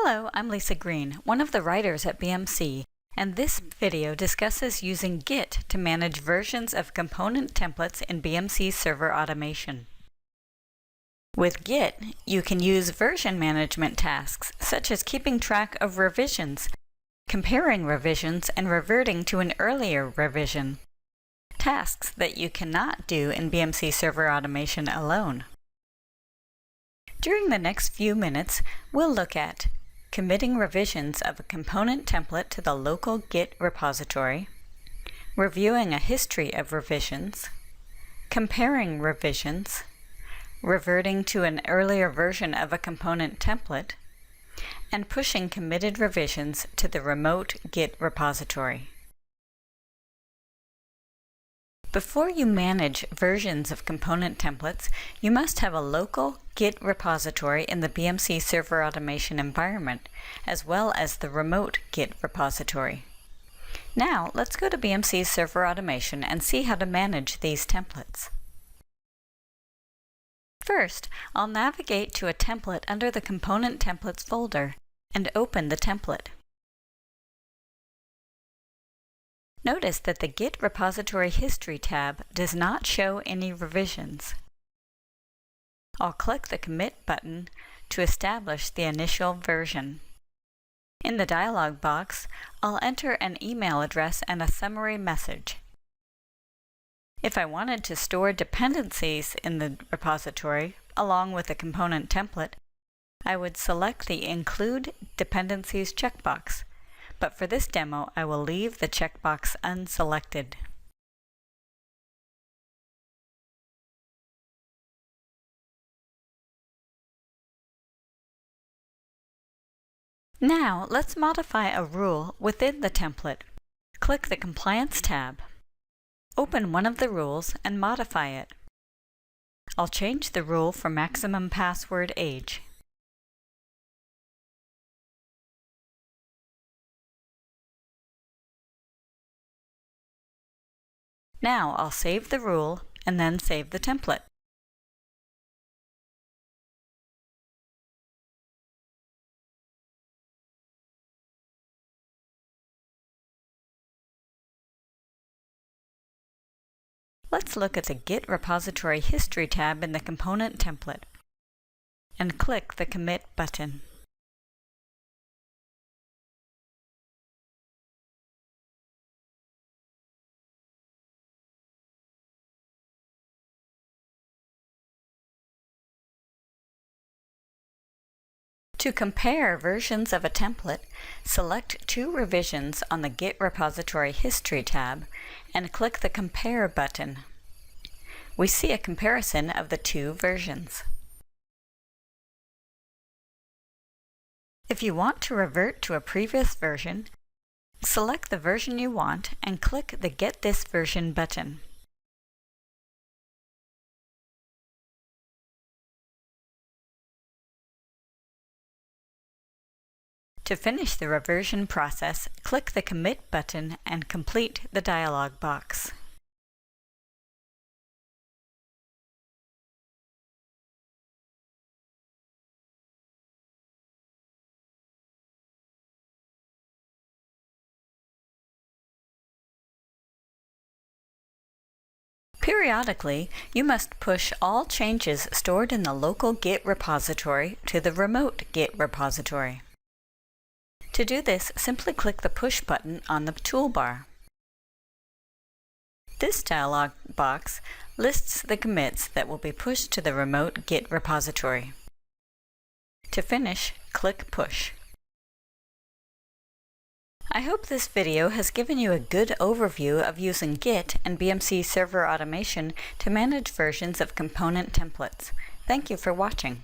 Hello, I'm Lisa Green, one of the writers at BMC, and this video discusses using Git to manage versions of component templates in BMC Server Automation. With Git, you can use version management tasks, such as keeping track of revisions, comparing revisions, and reverting to an earlier revision. Tasks that you cannot do in BMC Server Automation alone. During the next few minutes, we'll look at committing revisions of a component template to the local Git repository, reviewing a history of revisions, comparing revisions, reverting to an earlier version of a component template, and pushing committed revisions to the remote Git repository. Before you manage versions of component templates, you must have a local Git repository in the BMC Server Automation environment, as well as the remote Git repository. Now, let's go to BMC Server Automation and see how to manage these templates. First, I'll navigate to a template under the Component Templates folder and open the template. Notice that the Git Repository History tab does not show any revisions. I'll click the Commit button to establish the initial version. In the dialog box, I'll enter an email address and a summary message. If I wanted to store dependencies in the repository along with the component template, I would select the Include Dependencies checkbox. But for this demo, I will leave the checkbox unselected. Now, let's modify a rule within the template. Click the Compliance tab. Open one of the rules and modify it. I'll change the rule for maximum password age. Now I'll save the rule and then save the template. Let's look at the Git Repository History tab in the Component template and click the Commit button. To compare versions of a template, select two revisions on the Git Repository History tab and click the Compare button. We see a comparison of the two versions. If you want to revert to a previous version, select the version you want and click the Get This Version button. To finish the reversion process, click the Commit button and complete the dialog box. Periodically, you must push all changes stored in the local Git repository to the remote Git repository. To do this, simply click the Push button on the toolbar. This dialog box lists the commits that will be pushed to the remote Git repository. To finish, click Push. I hope this video has given you a good overview of using Git and BMC Server Automation to manage versions of component templates. Thank you for watching.